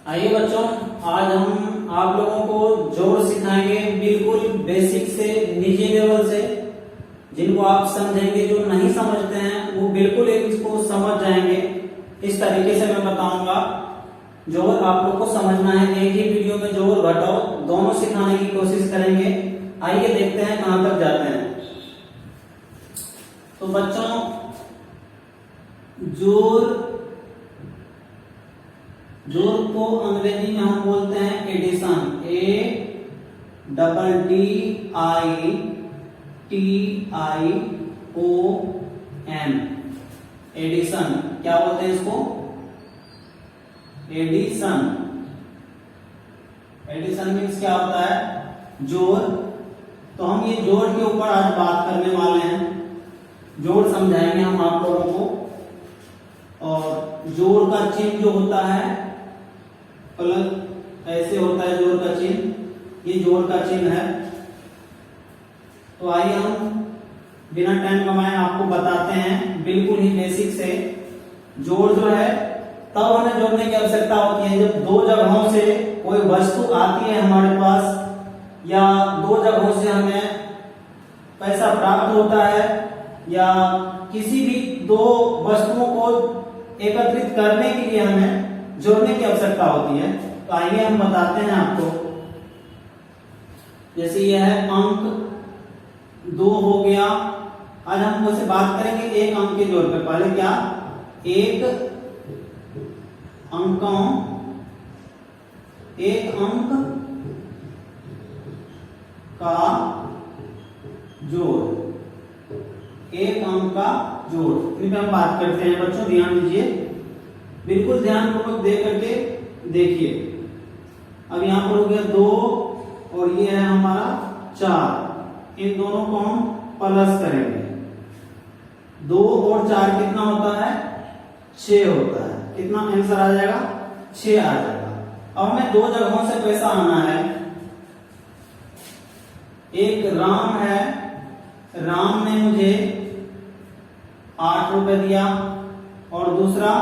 आइए बच्चों, आज हम आप लोगों को जोड़ सिखाएंगे बिल्कुल बेसिक से निजी लेवल से। जिनको आप समझेंगे, जो नहीं समझते हैं वो बिल्कुल इसको समझ जाएंगे। इस तरीके से मैं बताऊंगा। जोड़ आप लोग को समझना है, एक ही वीडियो में जोड़ घटाओ दोनों सिखाने की कोशिश करेंगे। आइए देखते हैं कहां तक जाते हैं। तो बच्चों, जोड़ को अंग्रेजी में हम बोलते हैं एडिशन, ADDITION, एडिशन। क्या बोलते हैं इसको? एडिशन। एडिशन मीन्स क्या होता है? जोड़। तो हम ये जोड़ के ऊपर आज बात करने वाले हैं। जोड़ समझाएंगे हम आप लोगों को। और जोड़ का चिन्ह जो होता है प्लस ऐसे होता है जोड़ का चिन्ह, ये जोड़ का चिन्ह है। तो आइए हम बिना टाइम गवाए आपको बताते हैं बिल्कुल ही बेसिक से। जोड़ जो है तब हमें जोड़ने की आवश्यकता होती है जब दो जगहों से कोई वस्तु आती है हमारे पास, या दो जगहों से हमें पैसा प्राप्त होता है, या किसी भी दो वस्तुओं को एकत्रित करने के लिए हमें जोड़ने की आवश्यकता होती है। तो आइए हम बताते हैं आपको। जैसे यह है अंक 2 हो गया। आज हम उससे बात करेंगे एक अंक के जोड़ पे। पहले क्या? एक अंक का जोड़, एक अंक का जोड़। इन पे हम बात करते हैं बच्चों, ध्यान दीजिए, बिल्कुल ध्यानपूर्वक देख करके देखिए। अब यहां पर हो गया 2 और ये है हमारा 4। इन दोनों को हम प्लस करेंगे। 2 और 4 कितना होता है? 6 होता है। कितना आंसर आ जाएगा? 6 आ जाएगा। अब हमें दो जगहों से पैसा आना है। एक राम है, राम ने मुझे 8 रुपए दिया, और दूसरा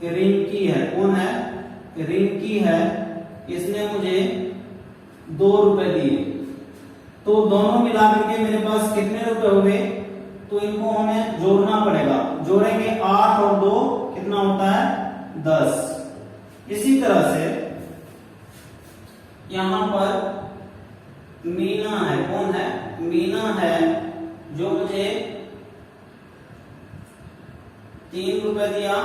रिंकी है। कौन है? रिंकी है, इसने मुझे 2 रुपए दिए। तो दोनों मिलाकर के मेरे पास कितने रुपए हो गए? तो इनको हमें जोड़ना पड़ेगा। जोड़ेंगे 8 और 2 कितना होता है? 10। इसी तरह से यहां पर मीना है। कौन है? मीना है, जो मुझे 3 रुपए दिया।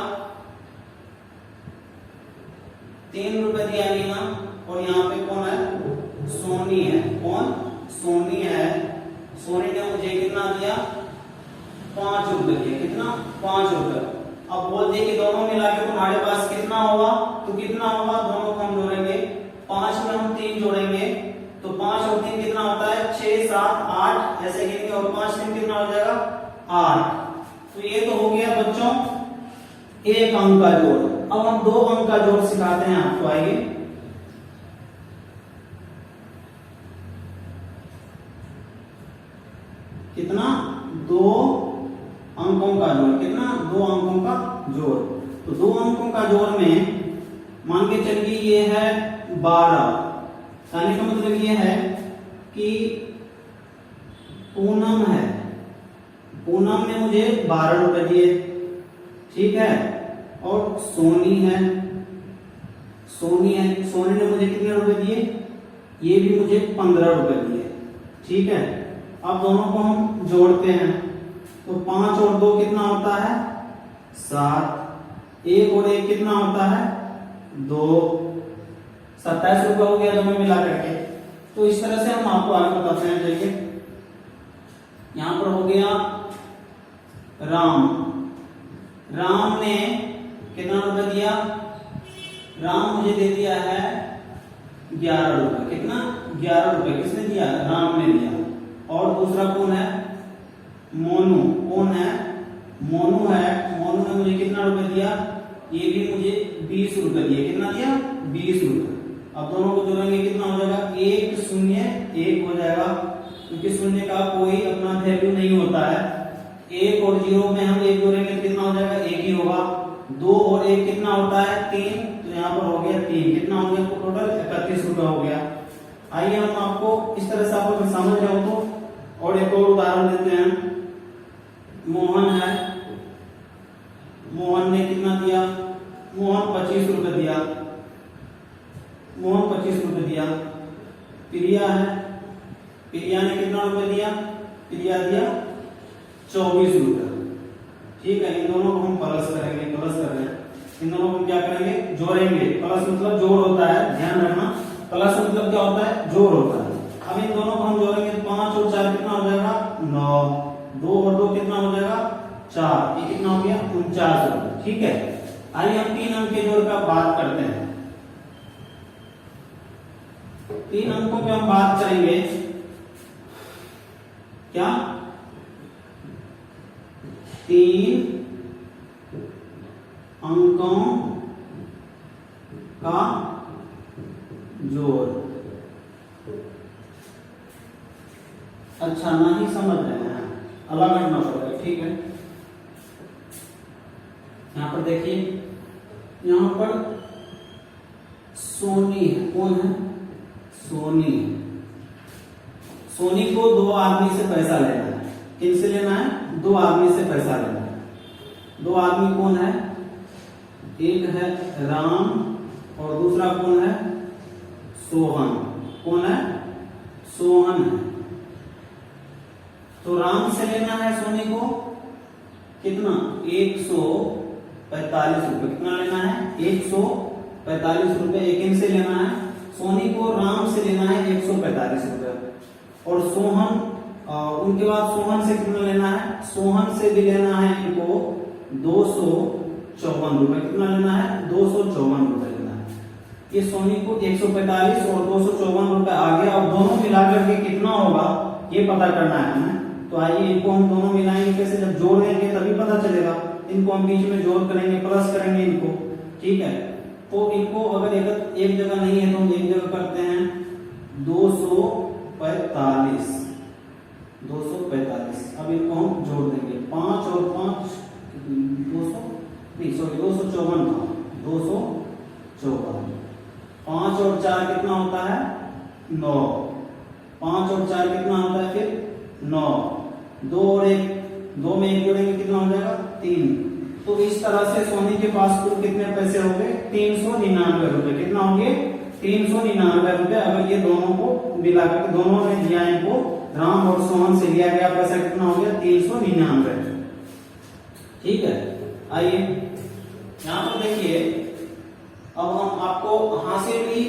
3 रुपए दिया मीना। और यहाँ पे कौन है? सोनी है। कौन? सोनी है। सोनी ने मुझे कितना दिया? 5 रुपए दिया। कितना? 5 रुपए। अब बोलते कि दोनों मिला के तुम्हारे पास कितना होगा? तो कितना होगा? दोनों को हम जोड़ेंगे। 5 में हम 3 जोड़ेंगे तो 5 और 3 कितना होता है? 6, 7, 8 ऐसे गिनेंगे, और 5 3 कितना हो जाएगा? 8। तो ये तो हो गया बच्चों एक अंक का जोड़। अब हम 2 अंक का जोड़ सिखाते हैं आपको। आइए, कितना? 2 अंकों का जोड़। कितना? 2 अंकों का जोड़। तो 2 अंकों का जोड़ में मान के चलिए ये है 12। कहने का मतलब ये है कि पूनम है, पूनम ने मुझे 12 रुपए दिए, ठीक है। और सोनी है, सोनी ने मुझे कितने रुपए दिए? ये भी मुझे 15 रुपए दिए, ठीक है। अब दोनों को हम जोड़ते हैं तो 5 और 2 कितना होता है? 7। 1 और 1 कितना होता है? 2। 27 रुपए हो गया दोनों मिला करके। तो इस तरह से हम आपको आगे बताते हैं। देखिए, यहां पर हो गया राम। राम ने कितना रुपए दिया? राम मुझे दे दिया है 11 रुपए। कितना? 11 रुपए किसने दिया? राम ने दिया। और दूसरा कौन है? मोनू। कौन है? मोनू है। मोनू ने मुझे कितना रुपए दिया? ये भी मुझे 20 रुपए दिए। कितना दिया? 20 रुपए। अब दोनों को जोड़ेंगे कितना हो जाएगा? 1 0 1 हो जाएगा, क्योंकि शून्य का कोई अपना वैल्यू नहीं होता है। 1 और 0 में हम 1 जोड़ेंगे तो कितना हो जाएगा? 1 ही होगा। 2 और 1 कितना होता है 3, तो यहाँ पर हो गया 3, कितना हो गया टोटल 31 रुपए हो गया। आइए हम आपको इस तरह से आप समझ रहे हो तो और एक और उदाहरण देते हैं। मोहन है, मोहन ने कितना दिया, मोहन 25 रुपए दिया, मोहन 25 रुपए दिया। प्रिया है, प्रिया ने कितना रुपए दिया, प्रिया दिया 24 रुपए। ठीक है, इन दोनों को हम प्लस करेंगे, प्लस कर रहे हैं, इन दोनों को क्या करेंगे जोड़ेंगे। प्लस मतलब जोड़ होता है, ध्यान रखना, प्लस मतलब क्या होता है जोड़ होता है। अब इन दोनों को हम जोड़ेंगे तो 5 और 4 कितना हो जाएगा 9, 2 और 2 कितना हो जाएगा 4, ये कितना हो गया 49 रुपए। ठीक है, आइए हम 3 अंक के जोड़ का बात करते हैं। 3 अंकों पे हम बात करेंगे क्या, 3 अंकों का जोड़। अच्छा नहीं समझ रहे हैं, अलग करना पड़ेगा। ठीक है, यहां पर देखिए, यहां पर सोनी है, कौन है सोनी। सोनी को 2 आदमी से पैसा लेना है, किन से लेना है 2 आदमी से पैसा लेना है। 2 आदमी कौन है, एक है राम और दूसरा कौन है सोहन। कौन है सोहन है। तो राम से लेना है सोनी को कितना 145 रुपए, कितना लेना है 145 रुपए। एक इनसे लेना है, सोनी को राम से लेना है 145 रुपए। और सोहन, उनके बाद सोहन से कितना लेना है, सोहन से भी लेना है इनको 254 रुपए। कितना लेना है 254 रुपए लेना है। ये सोनी को 145 और 254 रुपए आ गया। अब दोनों मिलाकर के कितना होगा ये पता करना है हमें। तो आइए इनको हम दोनों मिलाएंगे कैसे, जब जोड़ेंगे तभी पता चलेगा। इनको हम बीच में जोड़ करेंगे, प्लस करेंगे इनको। ठीक है, तो इनको अगर एक जगह नहीं है तो हम एक जगह करते हैं 245। अब इनको हम जोड़ देंगे 5 और 5 254 था, 254। 5 और 4 कितना होता है 9, 5 और 4 कितना होता है फिर 9। 2 और 1, 2 में 1 जोड़ेंगे कितना हो जाएगा 3। तो इस तरह से सोनी के पास कुल कितने पैसे हो गए 399 रुपए। कितना हो गए 399 रुपए। अगर ये दोनों को मिलाकर दोनों ने दिया इनको, राम और सोहन से लिया गया पैसा कितना हो गया 399। ठीक है, आइए यहां पर देखिए, अब हम आपको हासिल भी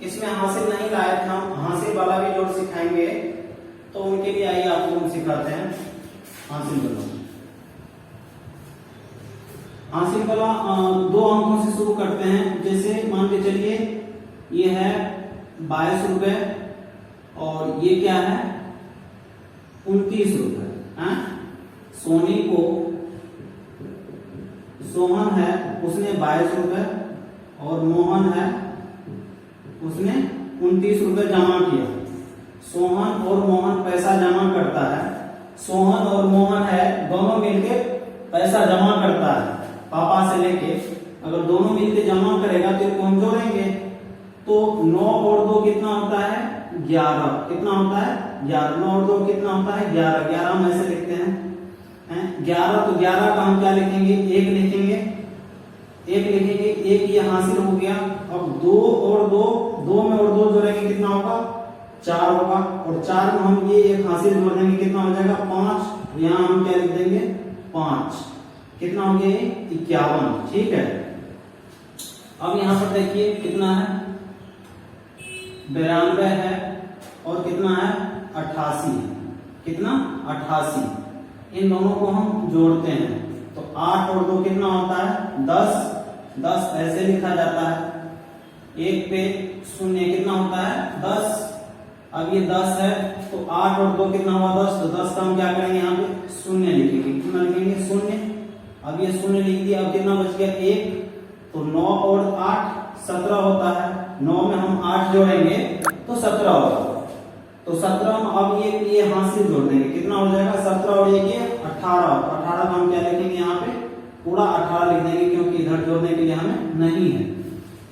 इसमें हासिल नहीं लाए थे, हम हासिल वाला भी जोड़ सिखाएंगे। तो उनके लिए आइए आपको हम सिखाते हैं हासिल वाला। हासिल वाला 2 अंकों से शुरू करते हैं। जैसे मान के चलिए ये है 22 रुपए और ये क्या है 29 रुपए। सोनी को, सोहन है उसने 22 रुपए और मोहन है उसने 29 रुपए जमा किया। सोहन और मोहन पैसा जमा करता है। सोहन और मोहन है दोनों मिलके पैसा जमा करता है पापा से लेके। अगर दोनों मिलके जमा करेगा तो इनको हम जोड़ेंगे तो 9 और 2 कितना होता है 11। कितना होता है 11। 9 और 2 कितना होता है 11। 11 हम ऐसे लिखते हैं 11। तो 11 का हम क्या लिखेंगे 1 लिखेंगे, 1 लिखेंगे। 1 ये हासिल हो गया। अब 2 और 2, 2 में और 2 जोड़ेंगे कितना होगा 4 होगा। और 4 में हम ये 1 हासिल जोड़ देंगे कितना हो जाएगा 5। यहाँ हम क्या लिख देंगे 5। कितना हो गया 51। ठीक है, अब यहाँ पर देखिए कितना है 92 है और कितना है 88। कितना 88। इन दोनों को हम जोड़ते हैं तो 8 और 2 कितना होता है 10। 10 ऐसे लिखा जाता है। 1 पे 0 कितना होता है 10। अब ये 10 है तो 8 और 2 कितना हुआ 10। तो 10 का हम क्या करेंगे यहाँ पे 0 लिखेंगे। कितना लिखेंगे 0। अब ये 0 लिख दिया। अब कितना बच गया 1। तो 9 और 8 17 होता है। 9 में हम 8 जोड़ेंगे तो 17 होगा। तो 17 हम अब ये हासिल जोड़ देंगे कितना हो जाएगा 17 और 1 ये 18। 18 का हम क्या लिखेंगे यहाँ पे पूरा 18 लिख देंगे क्योंकि इधर जोड़ने के लिए हमें नहीं है।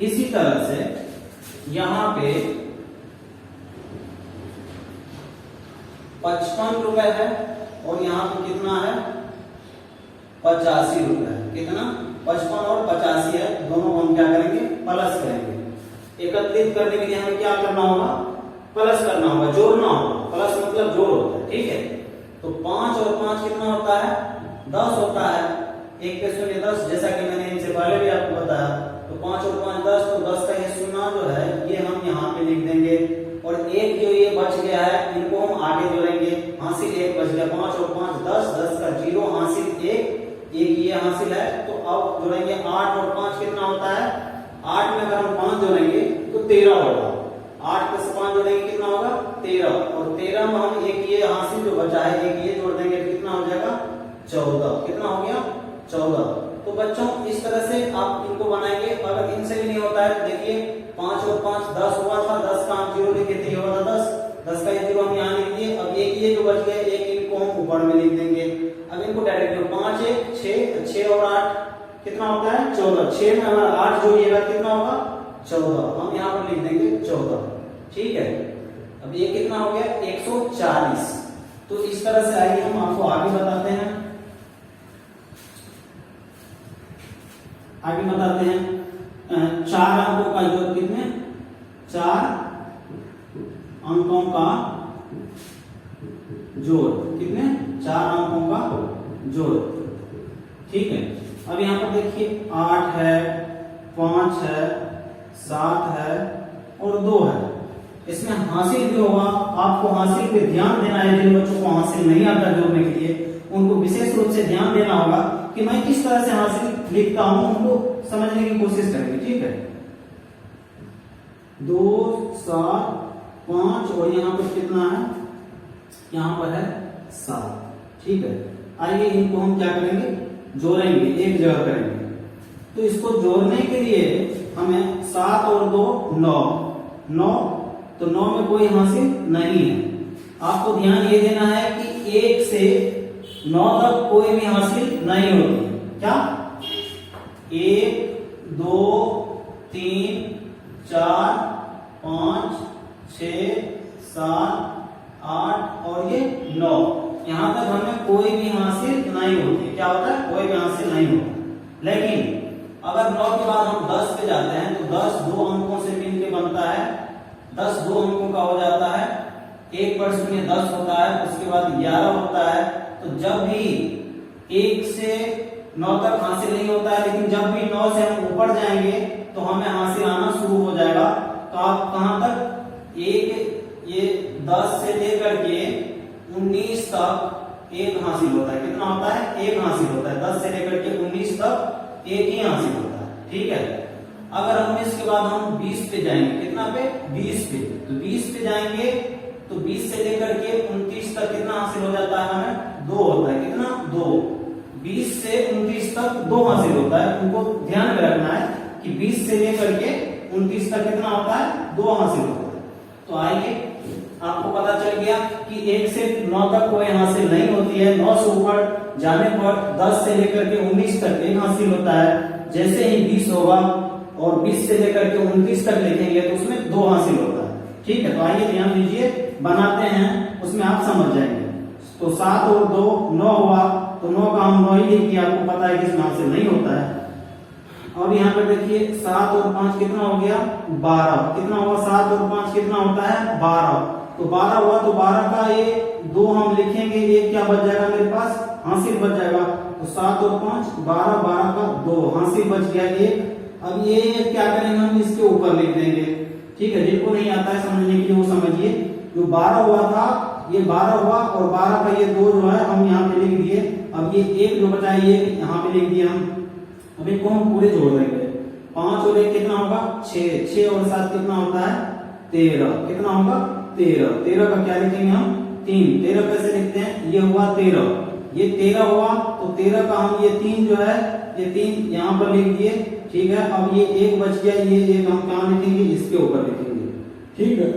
इसी तरह से यहाँ पे 55 रुपए है और यहाँ पे कितना है 85 रुपए है। कितना 55 और 85 है, दोनों को हम क्या करेंगे प्लस करेंगे। एकत्रित करने के लिए हमें क्या करना होगा प्लस करना होगा, जोड़ना होगा। प्लस मतलब जोड़ होता है, ठीक है। तो 5 और 5 कितना होता है 10 होता है। 1 पे 0 10, जैसा कि मैंने इनसे पहले भी आपको बताया। तो 5 और 5 10, तो 10 का ये शून्य जो है ये हम यहाँ पे लिख देंगे और एक जो ये बच गया है इनको हम आगे जोड़ेंगे। हासिल 1 बच गया, 5 और 5 10, 10 का 0, हासिल 1 ये हासिल है। तो अब जोड़ेंगे 8 और 5 कितना होता है 8 में अगर हम 5 जोड़ेंगे तो 13 होगा। 8 प्लस 5 जोड़ेंगे कितना होगा 13, और 13 में हम एक ये हासिल जो बचा है एक ये जोड़ देंगे तो कितना हो जाएगा 14। कितना हो गया 14। तो बच्चों इस तरह से आप इनको बनाएंगे। अगर इनसे भी नहीं होता है तो देखिए 5 और 5 10 हुआ था, 10 का हम 0 लिखे थे, ये हुआ था 10, 10 का ये 0 हम यहाँ लिख दिए। अब एक ये जो बच गया एक इनको हम ऊपर में लिख देंगे। अब इनको डायरेक्ट 5 1 6 और 8 कितना होता है 14। 6 में हमारा 8 जोड़िएगा कितना होगा 14, हम यहाँ पर लिख देंगे 14, ठीक है। अब ये कितना हो गया 140। तो इस तरह से आइए हम आपको आगे बताते हैं। आगे बताते हैं 4 अंकों का जोड़, कितने 4 अंकों का जोड़, कितने 4 अंकों का जोड़, ठीक है। अब यहाँ पर देखिए 8 है 5 है 7 है और 2 है। इसमें हासिल भी होगा, आपको हासिल पे ध्यान देना है। जिन बच्चों को हासिल नहीं आता जोड़ने के लिए उनको विशेष रूप से ध्यान देना होगा कि मैं किस तरह से हासिल लिखता हूं, उनको समझने की कोशिश करेंगे, ठीक है। 2 7 5 और यहाँ पर कितना है यहाँ पर है 7, ठीक है। आइए इनको हम क्या करेंगे जोड़ेंगे, एक जगह करेंगे। तो इसको जोड़ने के लिए हमें 7 और 2 9, तो 9 में कोई हासिल नहीं है। आपको ध्यान ये देना है कि 1 से 9 तक कोई भी हासिल नहीं होती है। क्या 1 2 3 4 5 6 7 8 और ये 9, यहां तक हमें कोई भी हासिल नहीं होती। क्या होता है कोई भी हासिल नहीं होता। लेकिन अगर 9 के बाद हम 10 पे जाते हैं तो 10 2 अंकों से मिलकर बनता है। 10 2 अंकों का हो जाता है, 1 पर 0 10 होता है, उसके बाद 11 होता है। तो जब भी 1 से 9 तक हासिल नहीं होता है, लेकिन जब भी 9 से हम ऊपर जाएंगे तो हमें हासिल आना शुरू हो जाएगा। तो आप कहां तक ये 10 से लेकर के 19 तक एक हासिल होता है। कितना होता है एक हासिल होता है। 10 से लेकर के 19 तक एक ही हासिल होता है, ठीक है। अगर 19 के बाद हम 20 पे जाएंगे, कितना पे 20 पे, तो 20 पे जाएंगे तो 20 से लेकर के 29 तक कितना हासिल हो जाता है हमें 2 होता है। कितना 2, 20 से 29 तक 2 हासिल होता है। उनको ध्यान में रखना है कि 20 से लेकर के 29 तक कितना होता है 2 हासिल होता है। तो आइए आपको पता चल गया कि 1 से 9 तक कोई हासिल नहीं होती है। 9 से ऊपर जाने पर 10 से लेकर के 19 तक एक हासिल होता है। जैसे ही 20 होगा और 20 से लेकर के 29 तक लिखेंगे तो उसमें 2 हासिल होता है, ठीक है। तो आइए ध्यान दीजिए, बनाते हैं, उसमें आप समझ जाएंगे। तो 7 और 2 9 हुआ, तो 9 का हम 9 ही लिख दिया। आपको पता है कि इसमें हासिल नहीं होता है। अब यहाँ पे देखिए 7 और 5 कितना हो गया 12। कितना होगा 7 और 5 कितना होता है 12। तो 12 हुआ, तो 12 का ये 2 हम लिखेंगे, ये क्या बच जाएगा मेरे पास हासिल बच जाएगा। तो 7 और 5 12, 12 का 2 हासिल बच गया 1। अब ये क्या करेंगे हम इसके ऊपर लिख देंगे, ठीक है। जिनको नहीं आता है समझने के लिए वो समझिए। जो 12 हुआ था ये 12 हुआ और 12 का ये 2 जो है हम यहाँ पे लिख दिए। अब ये 1 जो बचा है ये यहाँ पे लिख दिया हम। अब इनको हम पूरे जोड़ देंगे। 5 और 1 कितना होगा 6, 6 और 7 कितना होता है 13। कितना होगा 13। 13 का क्या लिखेंगे हम 3। 13 कैसे लिखते हैं, ये हुआ 13, ये 13 हुआ, तो 13 का हम ये 3 जो है ये 3 यहाँ पर लिख दिए, ठीक है। अब ये 1 बच गया, ये 1 हम कहाँ लिखेंगे इसके ऊपर लिखेंगे, ठीक है।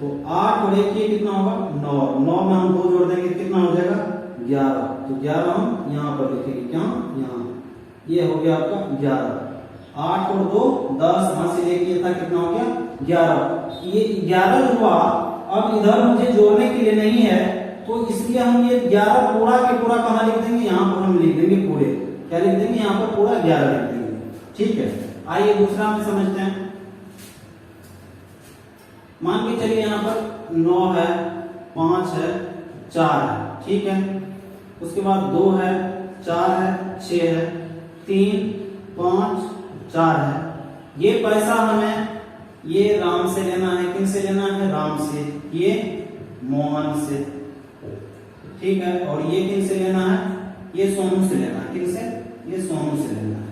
तो 8 और 1 ये कितना होगा 9। 9 में हम 2 जोड़ देंगे कितना हो जाएगा 11, तो 11 हम यहाँ पर लिखेंगे, क्या यहाँ, ये हो गया आपका 11। 8 और 2 10, यहाँ से लेके था कितना हो गया 11। ये 11 जो हुआ, अब इधर मुझे जोड़ने के लिए नहीं है, तो इसलिए हम ये 11 पूरा के पूरा कहाँ लिख देंगे, यहाँ पर हम लिख देंगे पूरे, क्या लिख देंगे यहाँ पर पूरा 11 लिख देंगे। ठीक है, आइए दूसरा हम समझते हैं। मान के चलिए यहाँ पर 9 है, 5 है, 4 है, ठीक है। उसके बाद 2 है, 4 है, 6 है, 3 5 4 है। ये पैसा हमें ये राम से लेना है, किन से लेना है, राम से, ये मोहन से, ठीक है। और ये किन से लेना है, ये सोनू से लेना है, किन से, ये सोनू से लेना है।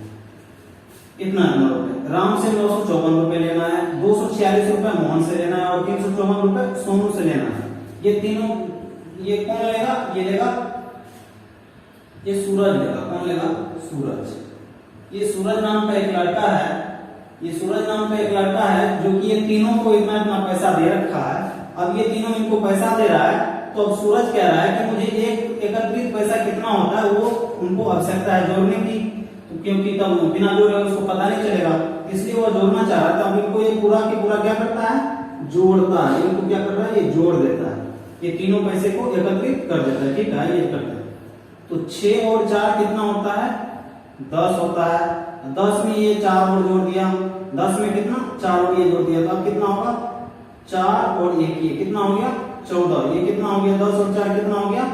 कितना रुपए, राम से 954 रुपए लेना है, 246 रुपए मोहन से लेना है और 354 रुपए सोनू से लेना है। ये तीनों, ये कौन लेगा, ये लेगा, ये सूरज लेगा, कौन लेगा, सूरज। ये सूरज नाम का एक लड़का है, ये सूरज नाम का एक लड़का है जो कि ये तीनों को इतना इतना पैसा दे रखा है। अब ये तीनों इनको पैसा दे रहा है, तो अब सूरज कह रहा है कि मुझे एक एकत्रित पैसा कितना होता है वो उनको आवश्यकता है जोड़ने की, तो क्योंकि तब बिना जोड़े उसको पता नहीं चलेगा, इसलिए वो जोड़ना चाह रहा था। अब इनको ये पूरा के पूरा क्या करता है, जोड़ता है। इनको क्या कर रहा है, ये जोड़ देता है, ये तीनों पैसे को एकत्रित कर देता है। ठीक है, ये करता है। तो 6 और 4 कितना होता है, 10 होता है। 10 में ये 4 और जोड़ दिया, 10 में कितना 4 और ये जोड़ दिया, तो अब कितना होगा 4 और 1, ये कितना हो गया 14। ये कितना हो गया 10 और 4 कितना हो गया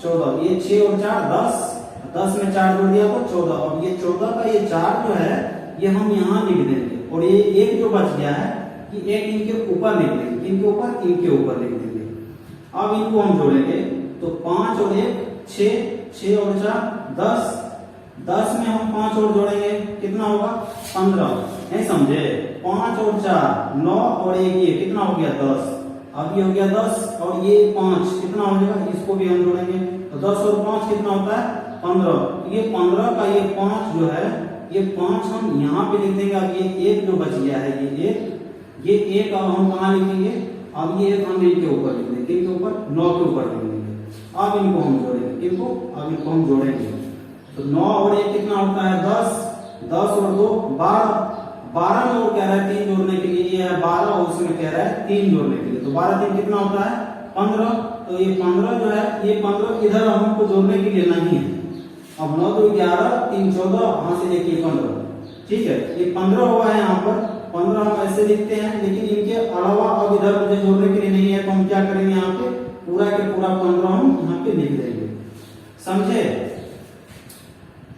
14। ये 6 और 4 10, 10 में 4 जोड़ दिया तो 14। अब ये 14 का ये 4 जो है ये हम यहाँ लिख देंगे, और ये एक जो बच गया है कि एक इनके ऊपर लिख देंगे, इनके ऊपर, इनके ऊपर लिख देंगे। अब इनको हम जोड़ेंगे तो 5 और 1 6, 6 और 4 10, 10 में हम 5 और जोड़ेंगे कितना होगा 15। नहीं समझे, 5 और 4 9 और 1 ये कितना हो गया 10। अब ये हो गया 10 और ये 5 कितना हो जाएगा, इसको भी हम जोड़ेंगे तो 10 और 5 कितना होता है 15। ये 15 का ये 5 जो है, ये 5 हम यहाँ पे लिख देंगे। अब ये 1 जो बच गया है, ये 1 अब हम कहाँ लिखेंगे, अब ये 1 हम इनके ऊपर लिख देंगे, किनके ऊपर 9 के ऊपर लिख देंगे। अब इनको हम जोड़ेंगे, किनको, अब इनको हम जोड़ेंगे तो 9 और 1 कितना होता है 10, 10 और 2 12, 12 में वो कह रहा है 3 जोड़ने के लिए, ये है 12 और उसमें कह रहा है 3 जोड़ने के लिए, तो 12 3 कितना होता है 15। तो ये 15 जो है, ये 15 इधर हमको जोड़ने के लिए नहीं है। अब 9 2 11 3 14, वहां से लेके 15, ठीक है। ये 15 हुआ है यहाँ पर, 15 हम ऐसे लिखते हैं, लेकिन इनके अलावा अब इधर मुझे जोड़ने के लिए नहीं है, तो हम क्या करेंगे यहाँ पे पूरा के पूरा 15 हम यहाँ पे लिख देंगे। समझे,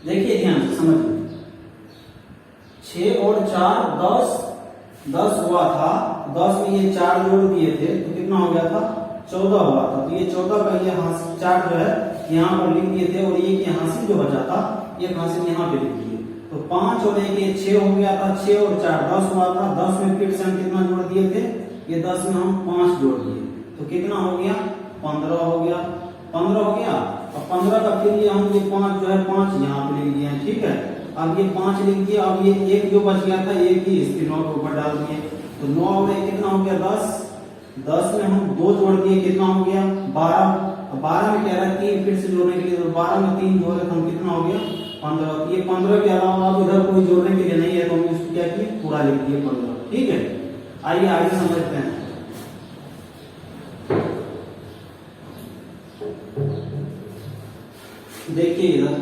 देखिए ध्यान से समझिए। 6 और 4 10, 10 हुआ था, 10 में ये 4 जोड़ दिए थे तो कितना हो गया था 14 हुआ था। तो ये 14 का ये हासिल 4 जो है यहाँ पर लिख दिए थे, और ये हासिल जो बचा था ये हासिल यहाँ पे लिख दिए। तो 5 और 1 ये 6 हो गया था, 6 और 4 10 हुआ था, 10 में फिर से हम कितना जोड़ दिए थे, ये 10 में हम 5 जोड़ दिए तो कितना हो गया 15 हो गया, 15 हो गया। अब 15 का फिर ये हम ये 5 जो है 5 यहाँ पे लिख दिए हैं, ठीक है। अब ये 5 लिख दिया, अब ये 1 जो बच गया था 1 ही इसके 9 के ऊपर डाल दिए, तो 9 और 1 कितना हो गया 10, 10 में हम 2 जोड़ दिए कितना हो गया 12। 12 में कह रहा है 3 फिर से जोड़ने के लिए, तो 12 में 3 जोड़े तो हम कितना हो गया 15। ये 15 के अलावा अब इधर कोई जोड़ने के लिए नहीं है, तो हम इसको क्या किए पूरा लिख दिए 15, ठीक है। आइए आगे समझते हैं। देखिए इधर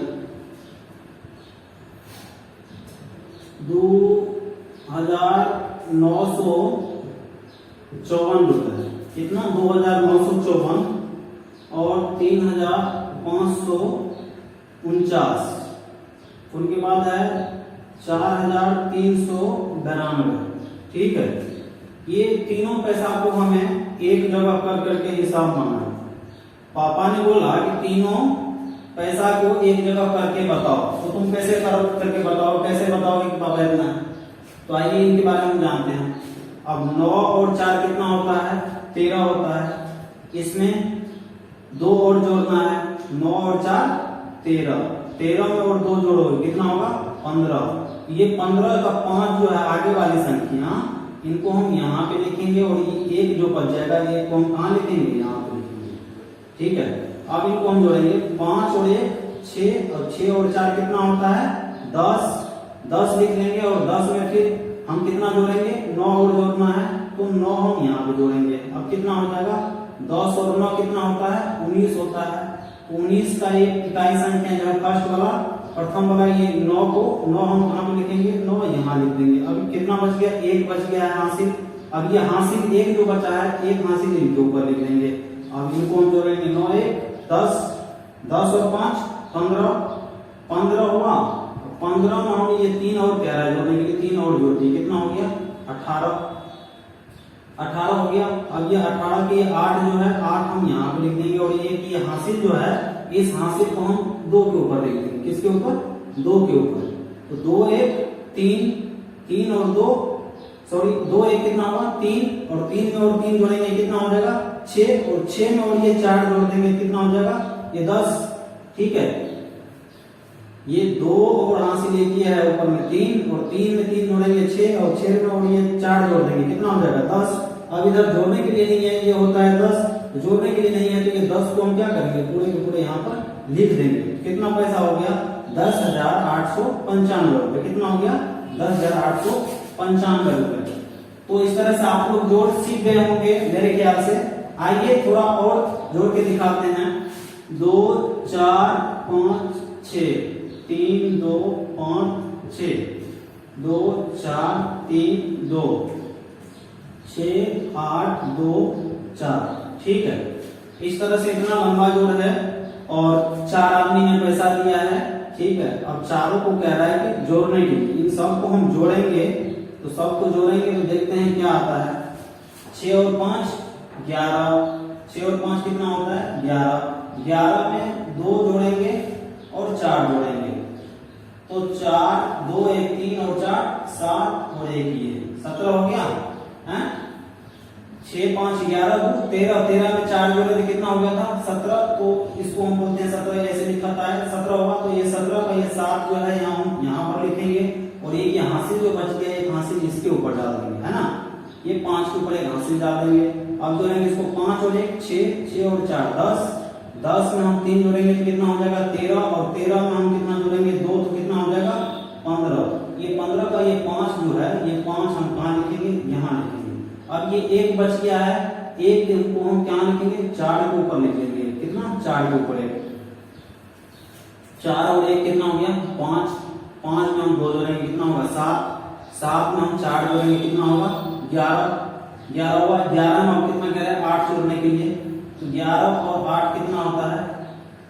2954 रुपए, कितना 2954 और 3549, उनके बाद है 4392, ठीक है। ये तीनों पैसा को हमें एक जगह कर करके हिसाब बनाना। पापा ने बोला कि तीनों पैसा को एक जगह करके बताओ, तो तुम कैसे करके बताओ, कैसे बताओगे कि पापा इतना है। तो आइए इनके बारे में जानते हैं। अब 9 और 4 कितना होता है 13 होता है, इसमें 2 और जोड़ना है, 9 और 4 13, 13 में और 2 जोड़ोगे कितना होगा 15। ये 15 का 5 जो है आगे वाली संख्या, इनको हम यहाँ पे लिखेंगे, और ये 1 जो बच जाएगा ये को हम कहाँ लिखेंगे यहाँ पे लिखेंगे, ठीक है। अब इनको हम जोड़ेंगे 5 और 1 6 और 6 और 4 कितना होता है 10, 10 लिख लेंगे और 10 में फिर हम कितना जोड़ेंगे 9 और जोड़ना है तो 9 हम यहाँ पे जोड़ेंगे। अब कितना हो जाएगा 10 और 9 कितना होता है 19 होता है। 19 का एक इकाई संख्या जो है फर्स्ट वाला प्रथम वाला ये 9 को 9 हम कहाँ पे लिखेंगे 9 यहाँ लिख देंगे। अब कितना बच गया 1 बच गया है हासिल। अब ये हासिल 1 जो बचा है 1 हासिल इनके ऊपर लिख देंगे। अब इनको हम जोड़ेंगे 9 1 10, 10 और 5 15, 15 हुआ। 15 में हम ये 3 और कह रहा है जोड़ने के लिए 3 और जोड़ दिए कितना हो गया 18, 18 हो गया। अब ये 18 के 8 जो है 8 हम यहाँ पे लिख देंगे और ये हासिल जो है इस हासिल को हम 2 के ऊपर लिख देंगे। किसके ऊपर 2 के ऊपर। तो 2 1 3, 3 और 2 सॉरी 2 1 कितना होगा 3 और 3 में और 3 जोड़ेंगे कितना हो जाएगा 6 और 6 में और ये 4 जोड़ देंगे कितना हो जाएगा ये 10। ठीक है ये 2 और हासिल एक ही है ऊपर में 3 और 3 में 3 जोड़ेंगे 6 और 6 में और ये 4 जोड़ देंगे कितना हो जाएगा 10। अब इधर जोड़ने के लिए नहीं है ये होता है 10, जोड़ने के लिए नहीं है तो ये 10 को हम क्या करेंगे पूरे के पूरे यहाँ पर लिख देंगे। कितना पैसा हो गया 10,895 रुपए। कितना हो गया 10,895 रुपए। तो इस तरह से आप लोग जोड़ सीख गए होंगे मेरे ख्याल से। आइए थोड़ा और जोड़ के दिखाते हैं। 2 4 5 6 3 2 5 6 2 4 3 2 6 8 2 4। ठीक है इस तरह से इतना लंबा जोड़ है और 4 आदमी ने पैसा दिया है। ठीक है अब चारों को कह रहा है कि जोड़ने के लिए इन सबको हम जोड़ेंगे तो सबको जोड़ेंगे तो देखते हैं क्या आता है। 6 और 5 11, 6 और 5 कितना होता है 11, 11 में 2 जोड़ेंगे और 4 जोड़ेंगे तो 4 2 1 3 और 4 7 और 1 ये 17 हो गया है। 6 5 11 2 13, 13 में 4 जोड़े तो कितना हो गया था 17। तो इसको हम बोलते हैं 17 ऐसे लिखा था 17 होगा तो ये 17 का ये 7 जो है यहाँ पर लिखेंगे और एक ये हासिल जो बच गया एक हासिल इसके ऊपर डाल देंगे है ना। ये 5 के ऊपर एक हासिल डाल देंगे। अब जोड़ेंगे इसको 5 और 1 6, 6 और 4 10, 10 में हम 3 जोड़ेंगे तो कितना हो जाएगा 13 और 13 में हम कितना जोड़ेंगे 2 तो कितना हो जाएगा 15। ये 15 का ये 5 जो है ये 5 हम कहाँ लिखेंगे यहाँ लिखेंगे। अब ये 1 बच गया है 1 को हम क्या लिखेंगे 4 के ऊपर लिखेंगे कितना 4 के ऊपर 1, 4 और 1 कितना हो गया 5, 5 में हम 2 जोड़ेंगे कितना होगा 7, 7 में हम 4 जोड़ेंगे कितना होगा 11, 11 हुआ। 11 में हम कितना कह रहे हैं 8 जोड़ने के लिए तो 11 और 8 कितना होता है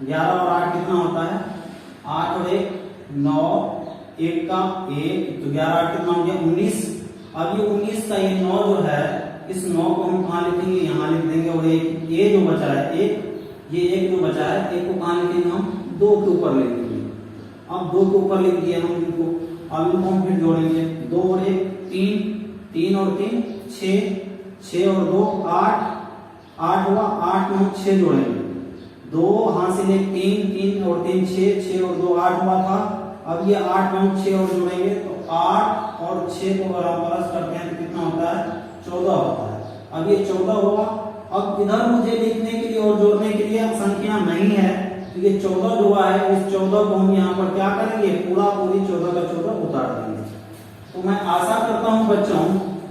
11 और 8 कितना होता है 8 और 1 9, 1 का 1 तो 11 8 कितना हो गया 19। अब ये 19 का ये 9 जो है इस 9 को हम कहाँ लिखेंगे यहाँ लिख देंगे और एक ये जो बचा है एक ये एक जो बचा है एक को कहाँ लिखेंगे हम 2 के ऊपर लिख देंगे। अब 2 के ऊपर लिख दिया हम इनको। अब इनको हम फिर जोड़ेंगे 2 और 1 3, 3 और 3 6, 6 और 2 8, 8 हुआ। 8 में हम 6 जोड़ेंगे 2 हासिल 1 3, 3 और 3 6, 6 और 2 8 हुआ था। अब ये 8 में हम 6 और जोड़ेंगे तो 8 और 6 को अगर हम प्लस करते हैं तो कितना होता है 14 होता है। अब ये 14 हुआ। अब इधर मुझे लिखने के लिए और जोड़ने के लिए संख्या नहीं है तो ये 14 जो है इस 14 को हम यहाँ पर क्या करेंगे पूरा पूरी 14 का 14 उतार देंगे। तो मैं आशा करता हूँ बच्चों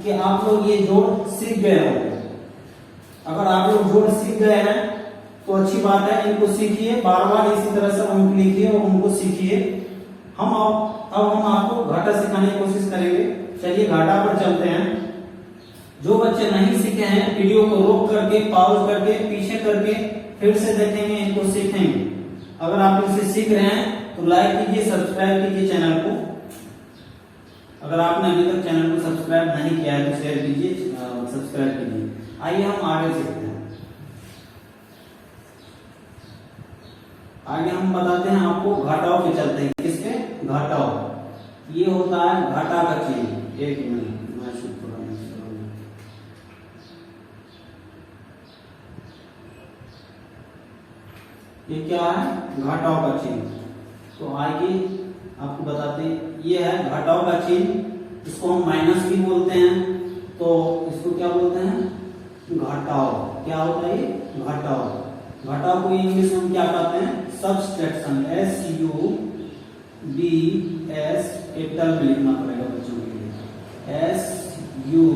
कि आप लोग ये जोड़ सीख गए होंगे। अगर आप लोग जोड़ सीख गए हैं तो अच्छी बात है, इनको सीखिए बार बार इसी तरह से उनको लिखिए और उनको सीखिए। अब हम आपको घाटा सिखाने की कोशिश करेंगे। चलिए घाटा पर चलते हैं। जो बच्चे नहीं सीखे हैं वीडियो को रोक करके पॉज करके पीछे करके फिर से देखेंगे इनको सीखेंगे। अगर आप इनसे सीख रहे हैं तो लाइक कीजिए सब्सक्राइब कीजिए चैनल को। अगर आपने अभी तक चैनल को सब्सक्राइब नहीं किया है तो शेयर कीजिए सब्सक्राइब कीजिए। आइए हम आगे सीखते हैं। आगे हम बताते हैं आपको घटाओ पे चलते हैं। किसके घटाओ ये होता है घाटा का चिन्ह। एक मिनट मैं शुरू ये क्या है घटाओ का चिन्ह। तो आइए आपको बताते हैं ये है घटाओ का चिन्ह। इसको हम माइनस भी बोलते हैं तो इसको क्या बोलते हैं घटाओ। क्या होता है ये घटाओ। घटाओ को इंग्लिश में क्या कहते हैं सब्सट्रैक्शन, SUBS कैपिटल में लिखना पड़ेगा बच्चों के लिए, SUBSTRACTION।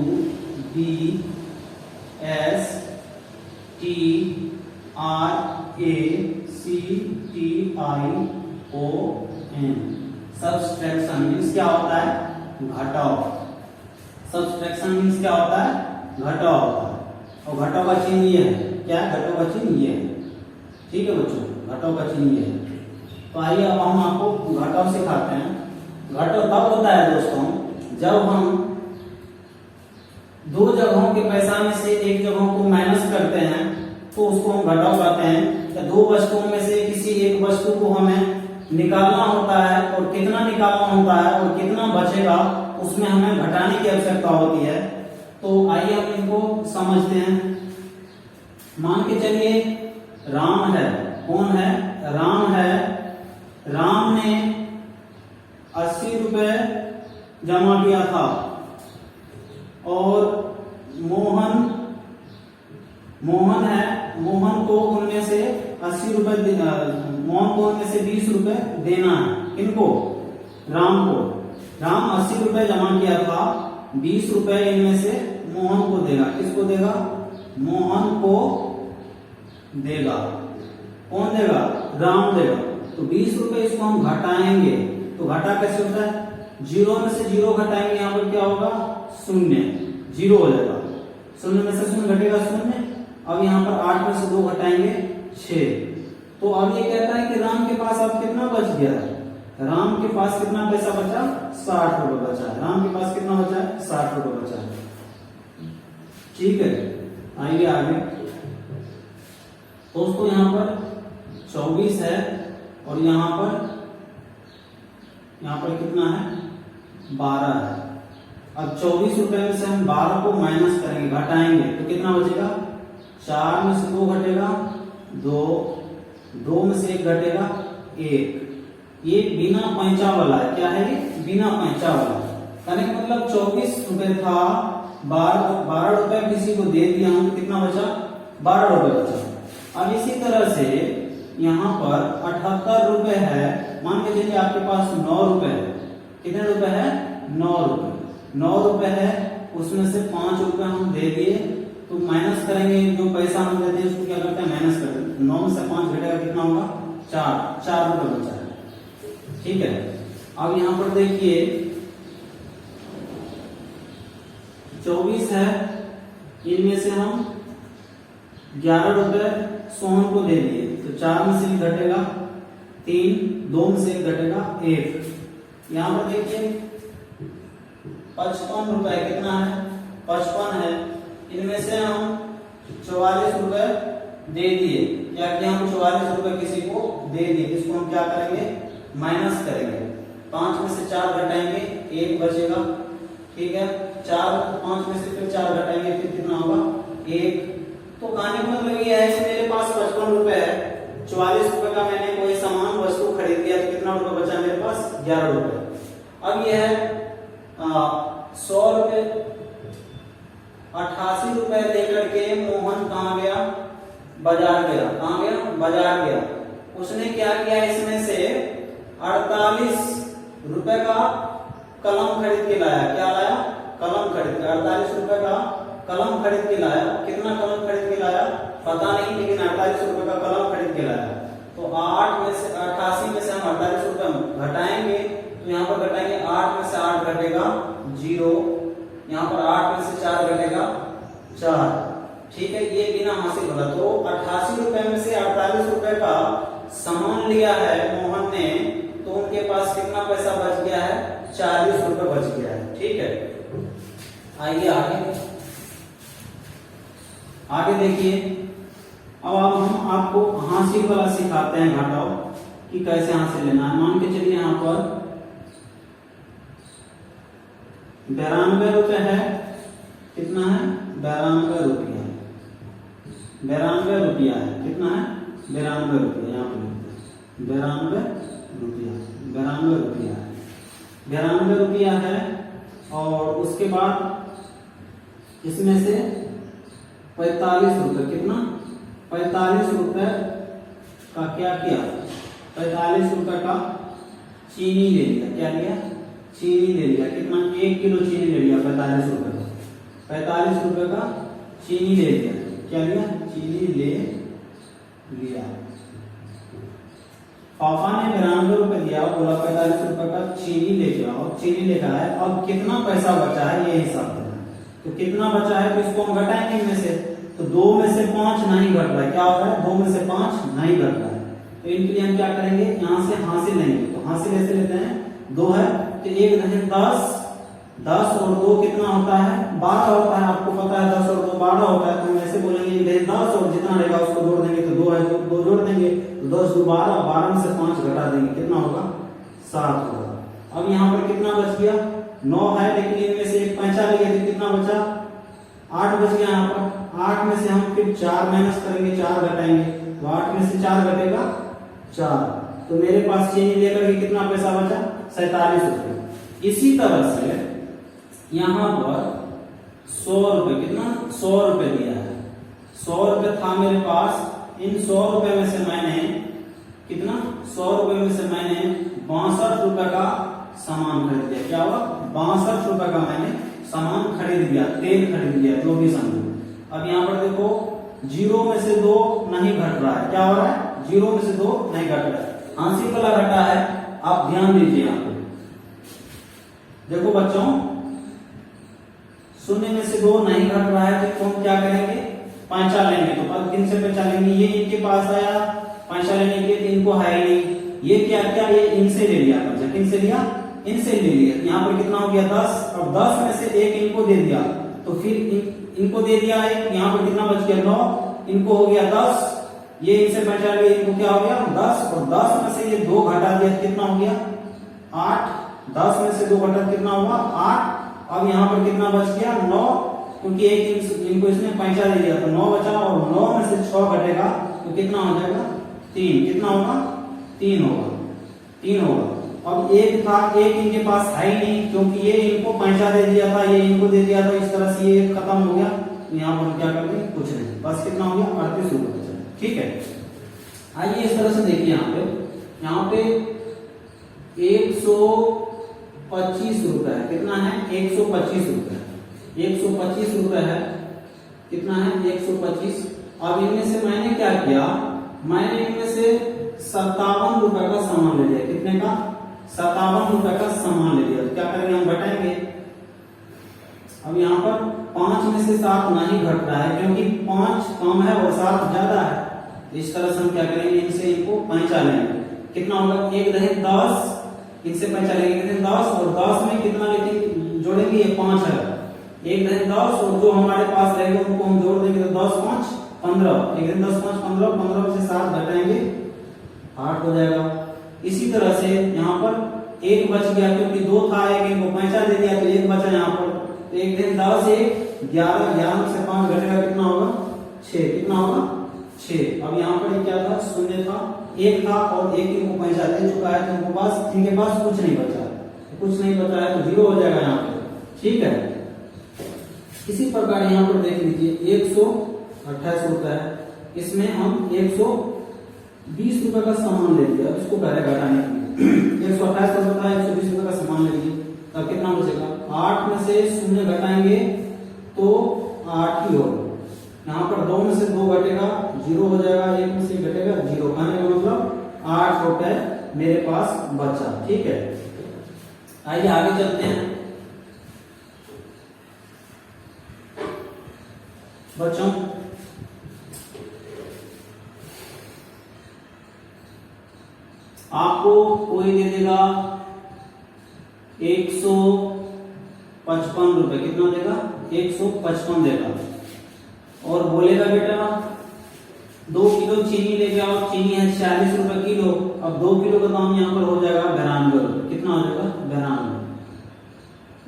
सब्सट्रैक्शन मीन्स क्या होता है? घटाव। सब्सट्रैक्शन मीन्स क्या होता है? घटाव होता है। और घटाव का चिन्ह ये है, क्या है? घटाव का चिन्ह ये है। ठीक है बच्चों, घटाव का चिन्ह ये है। तो आइए अब हम आपको घटाव सिखाते हैं। घटाव तब होता है दोस्तों जब हम दो जगहों के पैसा में से एक जगहों को माइनस करते हैं तो उसको हम घटाव कहते हैं। या दो वस्तुओं में से किसी एक वस्तु को हमें निकालना होता है और कितना निकालना होता है और कितना बचेगा उसमें हमें घटाने की आवश्यकता होती है। तो आइए हम इनको समझते हैं। मान के चलिए राम है, कौन है? राम है। राम ने 80 रुपए जमा किया था और मोहन है, मोहन को उनमें से 80 रुपए, मोहन को उनमें से 20 रुपए देना है। इनको राम को, राम 80 रुपए जमा किया था, 20 रुपए इनमें से मोहन को देगा। किसको देगा? मोहन को देगा। कौन देगा? राम देगा। तो 20 रुपए इसको हम घटाएंगे। तो घटा कैसे होता है? 0 में से 0 घटाएंगे, यहाँ पर क्या होगा? 0, 0 हो जाएगा। 0 में से 0 घटेगा 0। अब यहाँ पर 8 में से 2 घटाएंगे 6। तो अब ये कहता है कि राम के पास अब कितना बच गया है? राम के पास कितना पैसा बचा? 60 रुपए बचा है। राम के पास कितना बचा है? 60 रुपए बचा है। ठीक है, आइए आगे। दोस्तों यहाँ पर 24 है और यहाँ पर कितना है? 12 है। अब 24 रुपए में से हम 12 को माइनस करेंगे, घटाएंगे, तो कितना बचेगा? 4 में से 2 घटेगा 2, 2 में से 1 घटेगा 1। ये बिना पैंचा वाला है। क्या है ये? बिना पैंचा वाला। कहने का मतलब 24 रुपए था, 12 रुपए किसी को दे दिया हम, तो कितना बचा? 12 रुपए बचा। अब इसी तरह से यहाँ पर 78 रुपए है। मान के चलिए आपके पास 9 रुपए है। कितने रुपए है? 9 रुपए। 9 रुपए है, उसमें से 5 रुपए हम दे दिए, तो माइनस करेंगे। जो पैसा हम देते हैं उसको क्या करते हैं? माइनस करते हैं। 9 में से 5 घटेगा, कितना होगा? 4 रुपए बचा है। ठीक है, अब यहाँ पर देखिए 24 है, इनमें से हम 11 रुपए सोहन को दे दिए, तो 4 में से घटेगा 3, 2 में से घटेगा 1। यहाँ पर देखिए 55 रुपए कितना है? 55 है। इनमें से हम 44 रुपए दे दिए, या कि हम 44 रुपए किसी को दे दिए, इसको हम क्या करेंगे? माइनस करेंगे। 5 में से 4 घटाएंगे, 1 बचेगा। ठीक है, 5 में से फिर 4 घटाएंगे, फिर कितना होगा? 1। तो कहने का मतलब ये है कि मेरे पास 55 रुपए है, 44 रुपए का मैंने कोई सामान वस्तु खरीद लिया, तो कितना रुपए बचा मेरे पास? 11 रुपए। अब ये है 100 रुपए। 88 रुपए लेकर के मोहन कहाँ गया? बाजार गया। कहाँ गया? बाजार गया। उसने क्या किया? इसमें से 48 रुपए का कलम खरीद के लाया। क्या लाया? कलम खरीद के। 48 रुपए का कलम खरीद के लाया। कितना कलम खरीद के लाया पता नहीं, लेकिन 48 रुपए का कलम खरीद के लाया। तो 8 में से 88 में से हम 48 रुपए घटाएंगे, तो यहाँ पर घटाएंगे 8 में से 8 घटेगा 0, यहाँ पर 8 में से 4 घटेगा 4। ठीक है, ये बिना हासिल वाला। तो 88 रुपए में से 48 रुपए का सामान लिया है मोहन ने, तो उनके पास कितना पैसा बच गया है? 40 रुपए बच गया है। ठीक है, आइए आगे देखिए। अब हम आपको हासिल वाला सिखाते हैं घटाओ कि कैसे हासिल लेना है। मान के चलिए यहाँ पर 92 रुपए है। कितना है? 92 रुपया। 92 रुपया है। कितना है? 92 रुपया। यहाँ पर 92 रुपया, 92 रुपया है। 92 रुपया है। और उसके बाद इसमें से 45 रुपए, कितना? 45 रुपए का क्या किया? 45 रुपए का चीनी ले लिया। क्या लिया? चीनी ले लिया। कितना? 1 किलो चीनी ले लिया 45 रुपए का। 45 रुपए का चीनी ले लिया। क्या लिया? चीनी ले लिया। पापा ने 92 रुपए दिया, बोला 45 रुपए का चीनी लेके आओ। चीनी लेकर आए। अब कितना पैसा बचा है ये हिसाब करना। तो कितना बचा है तो इसको हम घटाएंगे इनमें से। तो 2 में से 5 नहीं घट रहा है। क्या हो रहा है? 2 में से 5 नहीं घट रहा है। तो इनके लिए हम क्या करेंगे? यहाँ से हासिल लेंगे। तो हासिल ऐसे लेते हैं, 2 है तो 1 10 10, 10 और 2 कितना होता है? 12 होता है। आपको पता है 10 और 2 12 होता है। तो हम ऐसे बोलेंगे 10 और जितना रहेगा उसको जोड़ देंगे। तो 2 है तो 2 जोड़ देंगे। तो 10 2 12, 12 में से 5 घटा देंगे। कितना होगा? 7 होगा। अब यहाँ पर कितना बच गया? 9 है, लेकिन इनमें से एक 5 लिया तो कितना बचा? 8 बच गया यहाँ पर। 8 में से हम फिर 4 माइनस करेंगे, 4 घटाएंगे। तो 8 में से 4 घटेगा 4। तो मेरे पास चीनी लेकर के कितना पैसा बचा? 47 रुपए। इसी तरह से यहाँ पर 100 रुपए, कितना? 100 रुपए दिया है। 100 रुपए था मेरे पास। इन 100 रुपए में से मैंने कितना? 100 रुपए में से मैंने 62 रुपए का सामान खरीद लिया। क्या हुआ? 62 रुपए का मैंने सामान खरीद लिया, तेल खरीद लिया, जो भी समझो। अब यहाँ पर देखो 0 में से 2 नहीं घट रहा है। क्या हो रहा है? 0 में से 2 नहीं घट रहा है। आंशिक वाला घटा है। आप ध्यान दीजिए यहाँ पे। देखो बच्चों, 0 में से 2 नहीं घट रहा है तो हम क्या करेंगे? पैंचा लेंगे। तो अब किन से पैंचा लेंगे? ये इनके पास आया पैंचा लेने के लिए, तो इनको है ही नहीं। ये क्या किया? ये इनसे ले लिया पैंचा। किन से लिया? इनसे ले लिया। यहाँ पर कितना हो गया? 10। अब 10 में से 1 इनको दे दिया, तो फिर इनको दे दिया एक। यहाँ पर कितना बच गया? 9। इनको हो गया 10। ये इनसे बचा लिया, इनको क्या हो गया? 10। और 10 में से ये 2 घटा दिया, कितना हो गया? 8। 10 में से 2 घटा कितना हुआ? 8। अब यहाँ पर कितना बच गया? 9, क्योंकि एक इनको इसने पैंचा दे दिया तो 9 बचा। और 9 में से 6 घटेगा तो कितना हो जाएगा? 3। कितना होगा? 3 होगा। 3 होगा। अब एक था, एक इनके पास है ही नहीं, क्योंकि ये इनको पैंचा दे दिया था, ये इनको दे दिया था। इस तरह से ये खत्म हो गया। तो यहाँ पर क्या करते हैं? कुछ नहीं। बस कितना हो गया? 38 रुपए बचा। ठीक है, आइए इस तरह से देखिए। यहाँ पे 125 रुपए है। कितना है? 125 रुपए। 125 रुपए है। कितना है? 125। अब इनमें से मैंने क्या किया? मैंने इनमें से 57 रुपए का सामान ले लिया। कितने का? 57 रुपए का सामान ले लिया। तो क्या करेंगे? हम घटाएंगे। अब यहाँ पर 5 में से 7 नहीं घट रहा है, क्योंकि 5 कम है और 7 ज्यादा है। इस तरह से हम क्या करेंगे? इनसे इनको पैंचा लेंगे। कितना होगा? 1 10 10, इनसे पैंचा लेंगे। कितने? 10। और 10 में कितना लेके जोड़ेंगे? ये 5 है। 1 10 10, और जो हमारे पास रहेगा उनको हम जोड़ देंगे। तो 10 5 15। 1 10 5 15, 15 में से 7 घटाएंगे, 8 हो जाएगा। इसी तरह से यहाँ पर 1 बच गया, क्योंकि 2 था, 1 इनको पैंचा दे दिया तो 1 बचा यहाँ पर। तो 1 10 10 1 11, 11 में से 5 घटेगा, कितना होगा? 6। कितना होगा? 6। अब यहाँ पर क्या था? 0 था, 1 था, और 1 इनको पैंचा दे चुका है, तो इनके पास कुछ नहीं बचा है। तो कुछ नहीं बचा है तो 0 हो जाएगा यहाँ पे। ठीक है, इसी प्रकार यहाँ पर देख लीजिए 128 रुपए है। इसमें हम 120 रुपए का सामान ले लिया। इसको कह रहे घटाने के लिए 128 रुपए था, 120 रुपए का सामान ले लिए। तब कितना बचेगा? 8 में से 0 घटाएंगे तो 8 ही होगा। यहाँ पर 2 में से 2 घटेगा, 0 हो जाएगा। 1 में से घटेगा, 0। कहने का मतलब 8 रुपए मेरे पास बचा। ठीक है, आइए आगे चलते हैं। बच्चों, आपको कोई दे देगा 155 रुपए। कितना देगा? 155 देगा। और बोलेगा बेटा 2 किलो चीनी लेके आओ। चीनी है 46 रुपए किलो। अब 2 किलो का दाम यहाँ पर हो जाएगा 92 रुपए। कितना हो जाएगा? 92।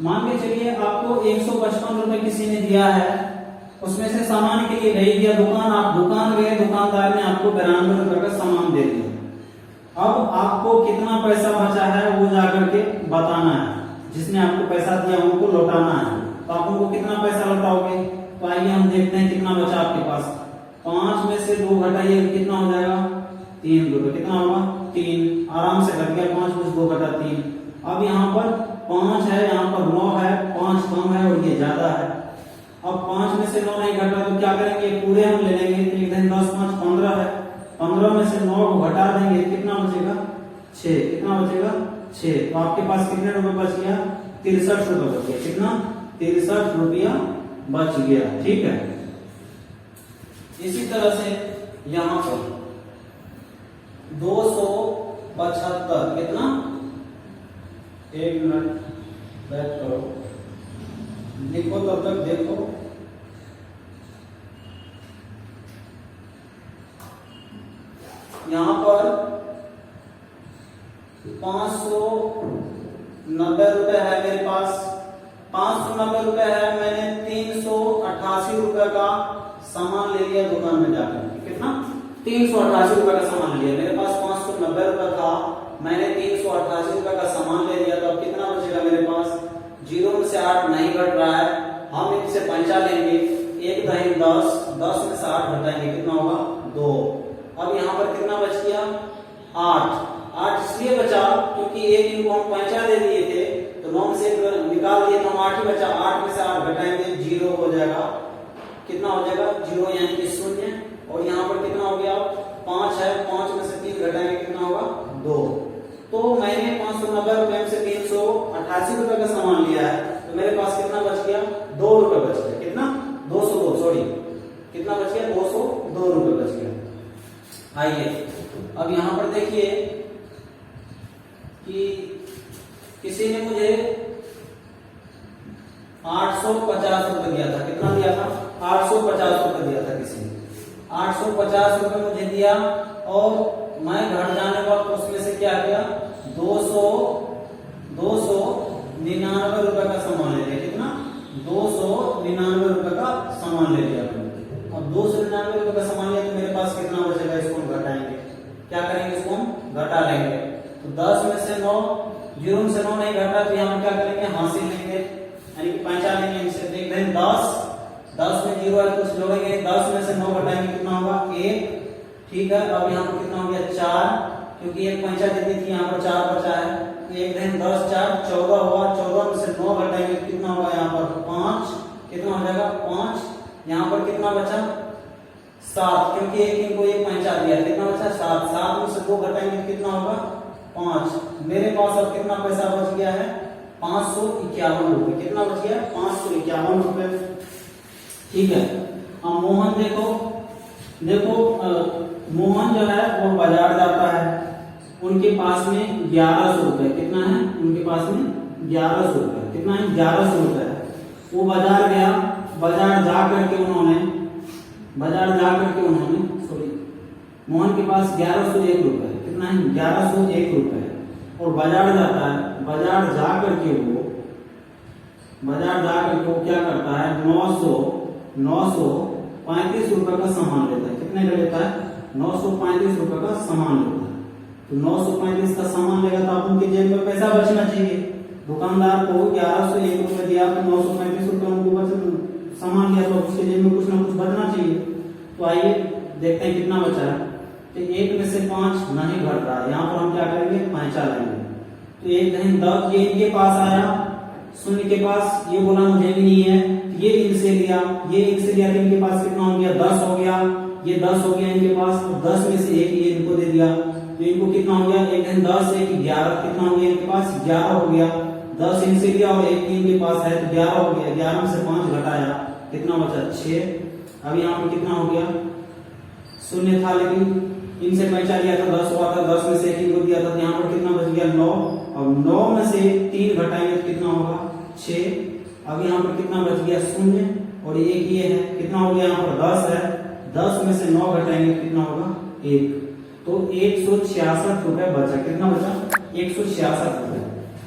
मान के चलिए आपको 155 रुपए किसी ने दिया है, उसमें से सामान के लिए भेज दिया दुकान। आप दुकान गए, दुकानदार ने आपको 92 रुपए का सामान दे दिया। अब आपको कितना पैसा बचा है वो जाकर के बताना है। जिसने आपको पैसा दिया उनको लौटाना है। तो आप उनको कितना पैसा लौटाओगे? तो आइए हम देखते हैं कितना बचा आपके पास। 5 में से 2 घटाइए, कितना हो जाएगा? 3 रुपए। कितना होगा? 3, आराम से घट गया 5 कुछ 2 घटा 3। अब यहाँ पर 5 है, यहाँ पर 9 है, 5 कम है और ये ज्यादा है। अब 5 में से 9 नहीं घटा तो क्या करेंगे, पूरे हम ले लेंगे। तो 1 10 5 15 है, 15 में से 9 को घटा देंगे, कितना बचेगा 6। कितना बचेगा 6। तो आपके पास कितने रुपए बच गया, 63 रुपए बच गया। कितना 63 रुपया बच गया। ठीक है, इसी तरह से यहाँ पर 275, कितना, 1 मिनट बैक करो, लिखो तब तक देखो। यहाँ पर 590 रुपए है मेरे पास, 590 रुपए है, मैंने 388 रुपए का सामान ले लिया दुकान में जाकर। कितना, 388 रुपए का सामान लिया। मेरे पास 590 रुपए था, मैंने 388 रुपए का सामान ले लिया। तो अब कितना बचेगा मेरे पास, 0 में से 8 नहीं घट रहा है, हम इनसे 5 लेंगे। 1 दही 10, 10 में से 8 घटाएंगे, कितना होगा 2। अब यहाँ पर कितना बच गया 8 इसलिए बचा क्योंकि एक इनको हम 5 दे दिए थे, तो 9 में से निकाल दिए तो हम 8 ही बचा। 8 में से 8 घटाएंगे, 0 हो जाएगा। कितना हो जाएगा 0 यानी कि 0। और यहाँ पर कितना हो गया 5 है, 5 में से 3 घटाएंगे, कितना होगा 2। तो मैंने 590 रुपए में से 388 रुपए का सामान लिया है, तो मेरे पास कितना बच गया 2 रुपए बच गया। कितना 202, सॉरी कितना बच गया 202 रुपए बच गया। आइए अब यहाँ पर देखिए कि किसी ने मुझे 850 रुपए दिया था। कितना दिया था 850 रुपए दिया था किसी ने, 850 रुपए मुझे दिया। और मैं घर जाने वक्त उसमें से क्या किया 299 रुपए का सामान ले लिया। कितना 299 रुपए का सामान ले लिया। अब 299 रुपए का सामान लिया तो मेरे पास कितना बचेगा, इसको हम घटाएंगे। क्या करेंगे, इसको हम घटा लेंगे। तो 10 में से 9, 0 में से 9 नहीं घटा तो यहाँ क्या करेंगे, हासिल लेंगे यानी कि 5 लेंगे इनसे। देख रहे हैं 10 में 0 है, कुछ जोड़ेंगे, 10 में से 9 घटाएंगे, कितना होगा 1। ठीक है, अब यहाँ पर कितना हो गया 4, क्योंकि एक 5 देती थी, यहाँ पर 4 बचा है। 1 10 4 14 हुआ, 14 में से 9 घटाएंगे, कितना होगा यहाँ पर 5। कितना हो जाएगा 5। यहाँ पर कितना बचा 7, क्योंकि एक इनको एक 5 दिया, कितना बचा 7। 7 में से 2 घटाएंगे, कितना होगा 5। मेरे पास अब कितना पैसा बच गया है 551 रुपए। कितना बच गया 551 रुपए। ठीक है, अब मोहन देखो मोहन जो है वो बाजार जाता है, उनके पास में 1100 रुपए। कितना है उनके पास में 1100 रुपए। कितना है 1100 रुपए है। वो बाजार गया, बाजार जा करके उन्होंने सॉरी मोहन के पास 1101 रुपए। कितना है 1101 रुपए। और बाजार जाता है, बाजार जा करके वो क्या करता है 935 रुपए का सामान लेता है। कितने का लेता है 935 रुपए का सामान लेता है। तो 935 का सामान लेगा तो आप उनके जेब में पैसा बचना चाहिए। दुकानदार को 1101 रुपए दिया तो 935 रुपए उनको सामान लिया तो उसके जेब में कुछ ना कुछ बचना चाहिए। तो आइए देखते हैं कितना बचा है। तो 1 में से 5 नहीं घट रहा है, यहाँ पर हम क्या करेंगे 5 लेंगे। तो 1 10 ये इनके पास आया, शून्य के पास, ये बोला मुझे भी नहीं है, ये इनसे लिया तो इनके पास कितना हो गया 10 हो गया। ये 10 हो गया इनके पास, 10 में से 1 ये इनको दे दिया तो इनको कितना हो गया 1 10 1 11। कितना हो गया इनके पास 11 हो गया। 10 इनसे लिया और 1 इनके पास है तो 11 हो गया। 11 में से 5 घटाया, कितना बचा 6। अब यहाँ पर कितना हो गया, शून्य था लेकिन इनसे पैसा लिया था 10 हुआ था, 10 में से 1 इनको दिया था तो यहाँ पर कितना बच गया 9। और 9 में से 3 घटाएंगे तो कितना होगा 6। अब यहाँ पर कितना बच गया 0 और 1 ये है, कितना हो गया यहाँ पर 10 है। 10 में से 9 घटाएंगे तो कितना होगा 1। तो 166 रुपए बचा। कितना बचा 166 रुपए।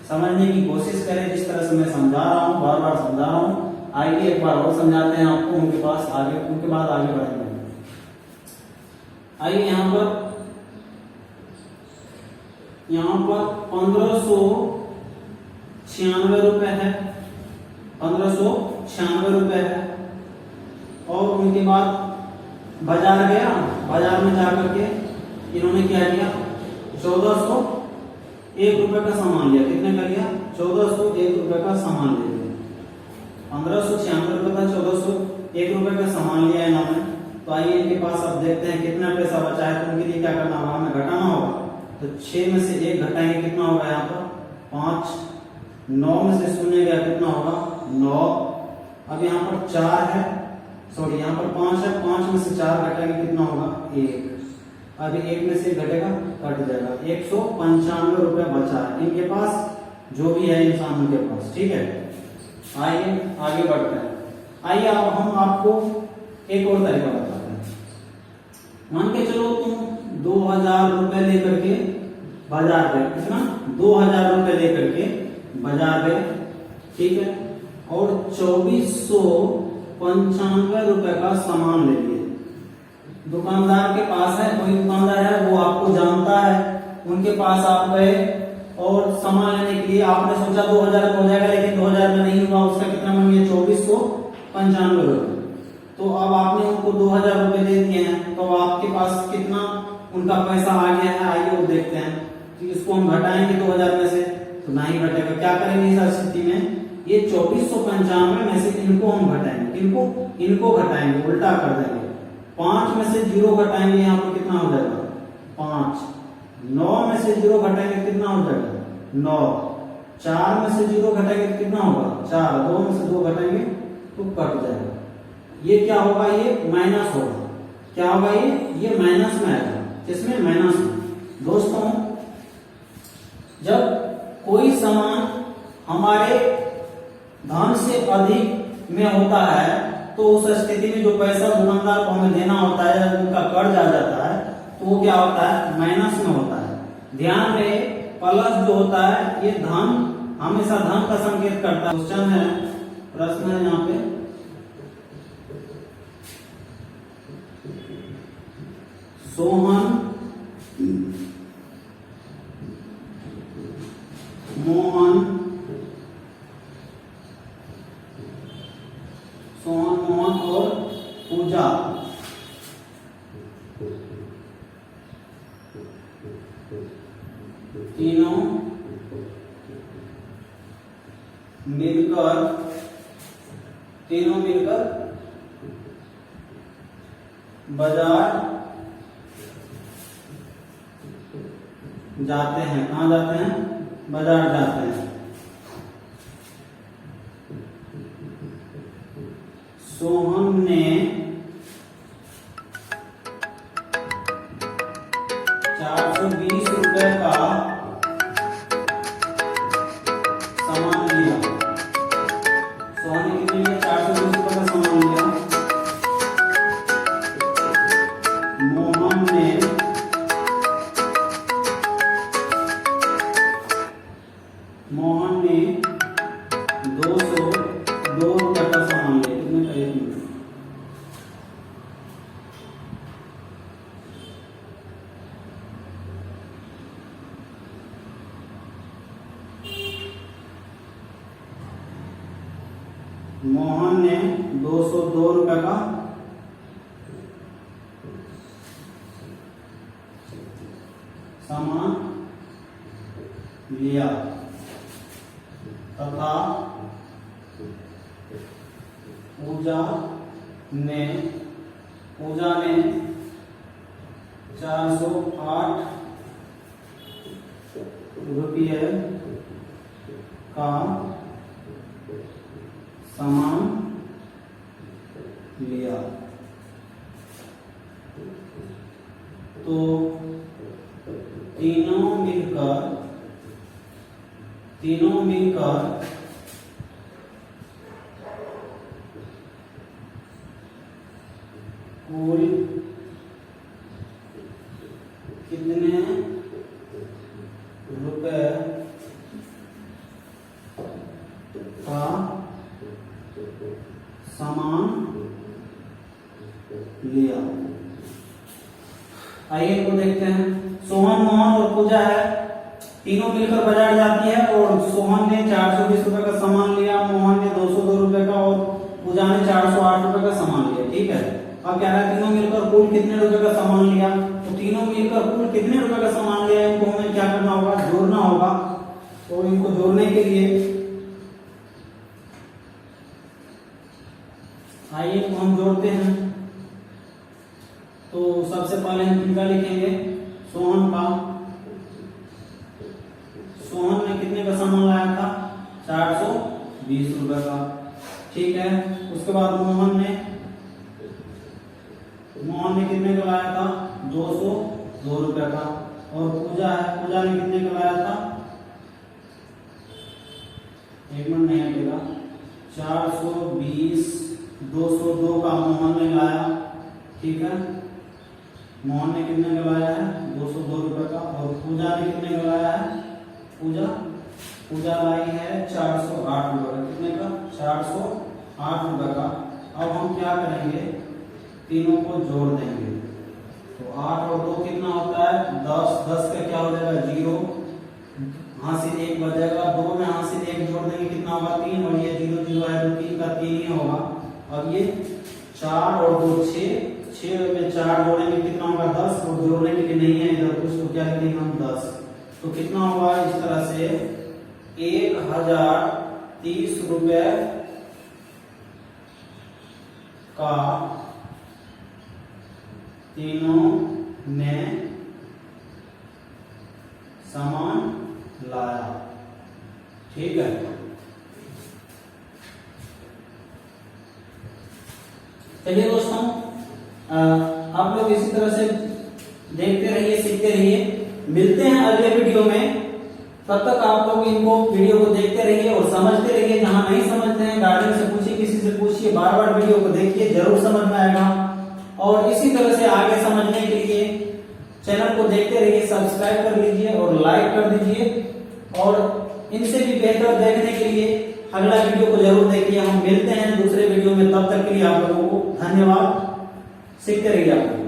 समझने की कोशिश करें, जिस तरह से मैं समझा रहा हूँ, बार बार समझा रहा हूँ। आइए एक बार और समझाते हैं आपको, उनके बाद आगे बढ़ेंगे। आइए यहाँ पर 1596 रुपए है, 1596 रुपए है। और उनके बाद बाजार गया, बाजार में जाकर के इन्होंने क्या किया 1401 रुपए का सामान लिया। कितने का लिया? 1401 रुपए का सामान ले लिया। 1596 रुपए था, 1401 रुपए का सामान लिया इन्होंने। तो आइए इनके पास अब देखते हैं कितना पैसा बचा है। तो उनके लिए क्या करना होगा? हमें घटाना होगा। तो 6 में से 1 घटाएंगे, कितना होगा यहाँ पर? 5। 9 में से 0 गया, कितना होगा? 9। अब यहाँ पर 4 है, सॉरी यहाँ पर 5 है। 5 में से 4 घटाएंगे, कितना होगा? 1। अब 1 में से घटेगा, कट जाएगा। 195 रुपए बचा है इनके पास, जो भी है इंसान के पास। ठीक है, आइए आगे बढ़ते हैं। आइए अब हम आपको एक और तरीका बताते हैं। मान के चलो तुम 2000 रुपए लेकर के बाजार गए। कितना? 2000 रुपए लेकर के बाजार गए। ठीक है, और 2495 रुपए का सामान ले लिए। दुकानदार के पास है, कोई दुकानदार है, वो आपको जानता है, उनके पास आप गए और सामान लेने के लिए आपने सोचा 2000 हो जाएगा, लेकिन 2000 में नहीं हुआ। उसका कितना बन गया? 2495 रुपए। तो अब आपने उनको 2000 रुपए दे दिए हैं, तो आपके पास कितना उनका पैसा आ गया है? आइए वो देखते हैं कि इसको हम घटाएंगे 2000 में से, तो नहीं घटेगा। क्या करेंगे इस स्थिति में? ये 2495 में से इनको हम घटाएंगे। इनको घटाएंगे, उल्टा कर देंगे। 5 में से 0 घटाएंगे, यहाँ पर कितना हो जाएगा? 5। 9 में से 0 घटाएंगे, कितना हो जाएगा? 9। 4 में से 0 घटाएंगे तो कितना होगा? 4। 2 में से 2 घटाएंगे तो कट जाएगा। ये क्या होगा? ये माइनस होगा। क्या होगा? ये माइनस में आएगा। किसमें? माइनस में। दोस्तों, जब कोई सामान हमारे धन से अधिक में होता है, तो उस स्थिति में जो पैसा दुकानदार को हमें देना होता है, उनका कर्ज आ जाता है, तो वो क्या होता है? माइनस में होता है। ध्यान में प्लस जो होता है, ये धन हमेशा धन का संकेत करता है। क्वेश्चन है, प्रश्न है यहाँ पे, सोहन मोहन और पूजा तीनों मिलकर बाजार जाते हैं। कहाँ जाते हैं? बाजार जाते हैं। सोहन ने 420 रुपए का सामान लिया। सोहन ने कितने लिया? 420 रुपए का सामान लिया। मोहन ने 202 रुपए का सामान लिया। कितने का? 1 मिनट। मोहन ने 202 रुपए का सामान लिया तथा पूजा ने 408 रुपये का सामान लिया। तो तीनों मिलकर कुल कितने रुपए का सामान लिया? आइए इनको देखते हैं। सोहन, मोहन और पूजा है, तीनों मिलकर बाजार जाती है और सोहन ने 420 रुपए का सामान लिया, मोहन ने 202 रुपए का और पूजा ने 408 रुपए का सामान लिया। ठीक है, अब क्या है? तीनों मिलकर कुल कितने रुपए का सामान लिया? तो तीनों मिलकर कुल कितने रुपए का सामान लिया है, इनको हमें क्या करना होगा, जोड़ना होगा। तो इनको जोड़ने के लिए आइए इनको हम जोड़ते हैं। तो सबसे पहले हम इनका लिखेंगे सोहन का। सोहन ने कितने का सामान लाया था, 420 रुपए का, ठीक है। उसके बाद मोहन ने कितने का लाया था, 202 रुपए का। और पूजा है, पूजा ने कितने का लाया था, एक मिनट नहीं हटेगा, 420, 202 का मोहन ने लाया, ठीक है। मोहन ने कितने का लाया है, 202 रुपए का। और पूजा ने कितने का लाया है, पूजा लाई है 408 रुपए का। कितने का, 408 रुपए का। अब हम क्या करेंगे, तीनों को जोड़ देंगे। तो 8 और 2 कितना होता है, 10, 10 का क्या हो जाएगा, 0, हासिल 1 बचेगा। 2 में हासिल 1 जोड़ देंगे, कितना होगा, 3, और ये 0 0 है तो 3 का 3 ही होगा। अब ये 4 और 2 6, 6 में 4 जोड़ेंगे कितना होगा, 10, और जोड़ने के लिए नहीं है इधर कुछ, तो क्या लिखेंगे हम, 10। तो कितना होगा, इस तरह से 1030 रुपए का तीनों ने सामान लाया, ठीक है। चलिए दोस्तों, आप लोग इसी तरह से देखते रहिए, सीखते रहिए। मिलते हैं अगले वीडियो में, तब तक आप लोग इनको वीडियो को देखते रहिए और समझते रहिए। जहां नहीं समझते हैं गार्डियन से पूछिए, किसी से पूछिए, बार बार वीडियो को देखिए, जरूर समझ में आएगा। और इसी तरह से आगे समझने के लिए चैनल को देखते रहिए, सब्सक्राइब कर लीजिए और लाइक कर दीजिए। और इनसे भी बेहतर देखने के लिए अगला वीडियो को जरूर देखिए। हम मिलते हैं दूसरे वीडियो में, तब तक के लिए आप लोगों को धन्यवाद। सीखते रहिए आप लोग।